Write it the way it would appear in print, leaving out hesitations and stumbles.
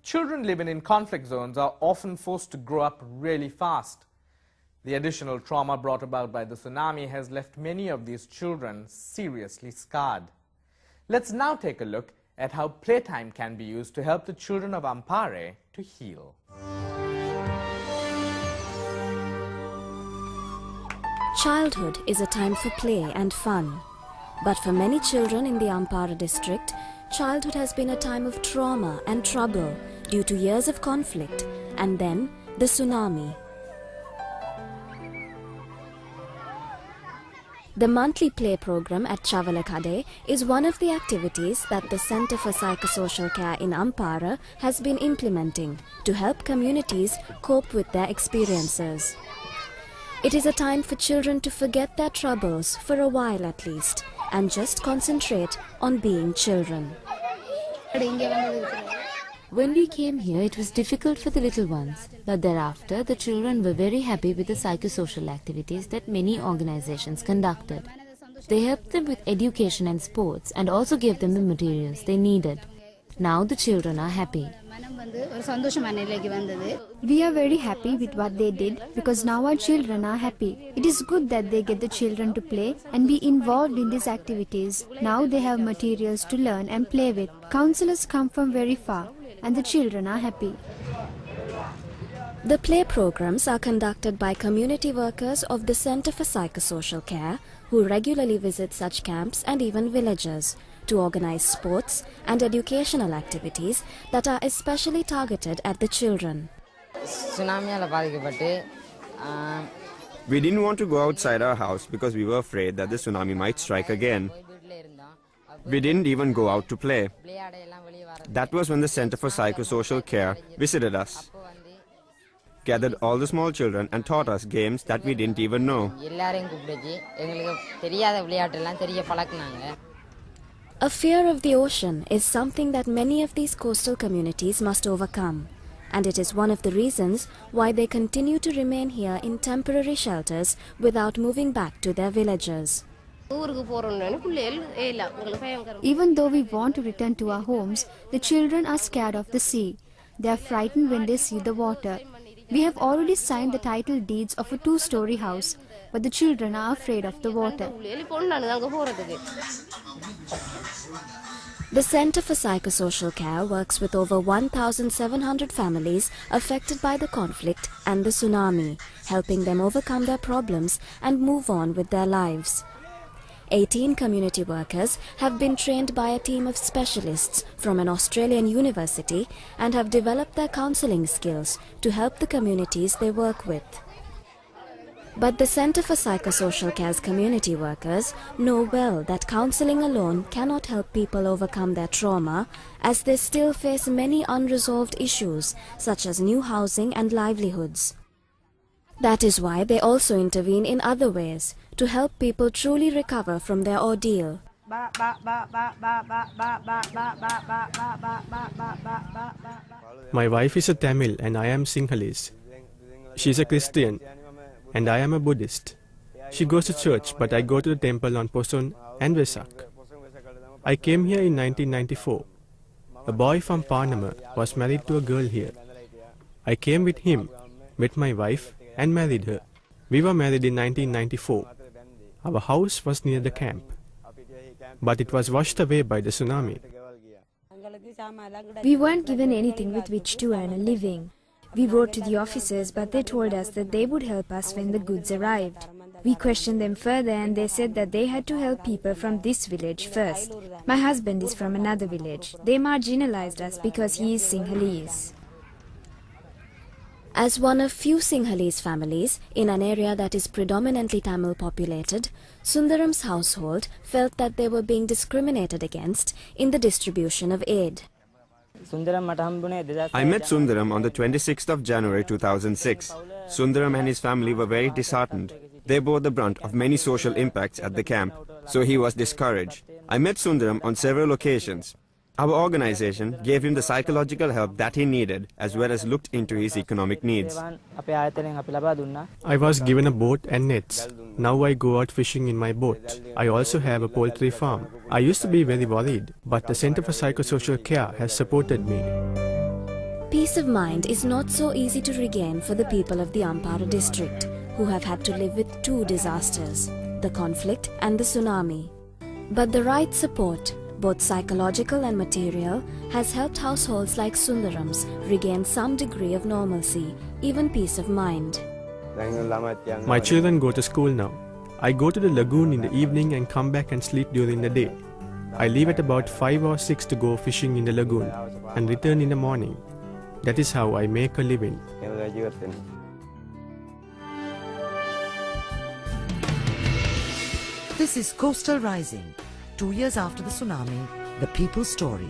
Children living in conflict zones are often forced to grow up really fast. The additional trauma brought about by the tsunami has left many of these children seriously scarred. Let's now take a look at how playtime can be used to help the children of Ampara to heal. Childhood is a time for play and fun. But for many children in the Ampara district, childhood has been a time of trauma and trouble due to years of conflict and then the tsunami. The monthly play program at Chavalakade is one of the activities that the Centre for Psychosocial Care in Ampara has been implementing to help communities cope with their experiences. It is a time for children to forget their troubles for a while at least and just concentrate on being children. When we came here, it was difficult for the little ones, but thereafter the children were very happy with the psychosocial activities that many organizations conducted. They helped them with education and sports and also gave them the materials they needed. Now the children are happy. We are very happy with what they did because now our children are happy. It is good that they get the children to play and be involved in these activities. Now they have materials to learn and play with. Counselors come from very far and the children are happy. The play programs are conducted by community workers of the Centre for Psychosocial Care who regularly visit such camps and even villages to organize sports and educational activities that are especially targeted at the children. We didn't want to go outside our house because we were afraid that the tsunami might strike again. We didn't even go out to play. That was when the Centre for Psychosocial Care visited us, gathered all the small children and taught us games that we didn't even know. A fear of the ocean is something that many of these coastal communities must overcome, and it is one of the reasons why they continue to remain here in temporary shelters without moving back to their villages. Even though we want to return to our homes, the children are scared of the sea. They are frightened when they see the water. We have already signed the title deeds of a 2-story house, but the children are afraid of the water. The Centre for Psychosocial Care works with over 1,700 families affected by the conflict and the tsunami, helping them overcome their problems and move on with their lives. 18 community workers have been trained by a team of specialists from an Australian university and have developed their counselling skills to help the communities they work with. But the Centre for Psychosocial Care's community workers know well that counselling alone cannot help people overcome their trauma, as they still face many unresolved issues such as new housing and livelihoods. That is why they also intervene in other ways to help people truly recover from their ordeal. My wife is a Tamil and I am Sinhalese. She is a Christian and I am a Buddhist. She goes to church, but I go to the temple on Poson and Vesak. I came here in 1994. A boy from Panama was married to a girl here. I came with him, met my wife and married her. We were married in 1994. Our house was near the camp, but it was washed away by the tsunami. We weren't given anything with which to earn a living. We wrote to the officers, but they told us that they would help us when the goods arrived. We questioned them further and they said that they had to help people from this village first. My husband is from another village. They marginalized us because he is Sinhalese. As one of few Sinhalese families in an area that is predominantly Tamil populated, Sundaram's household felt that they were being discriminated against in the distribution of aid. I met Sundaram on the 26th of January 2006. Sundaram and his family were very disheartened. They bore the brunt of many social impacts at the camp, so he was discouraged. I met Sundaram on several occasions. Our organization gave him the psychological help that he needed, as well as looked into his economic needs. I was given a boat and nets. Now I go out fishing in my boat. I also have a poultry farm. I used to be very worried, but the Centre for Psychosocial Care has supported me. Peace of mind is not so easy to regain for the people of the Ampara district, who have had to live with two disasters, the conflict and the tsunami. But the right support, both psychological and material, has helped households like Sundaram's regain some degree of normalcy, even peace of mind. My children go to school now. I go to the lagoon in the evening and come back and sleep during the day. I leave at about 5 or 6 to go fishing in the lagoon and return in the morning. That is how I make a living. This is Coastal Rising. 2 years after the tsunami, the people's story.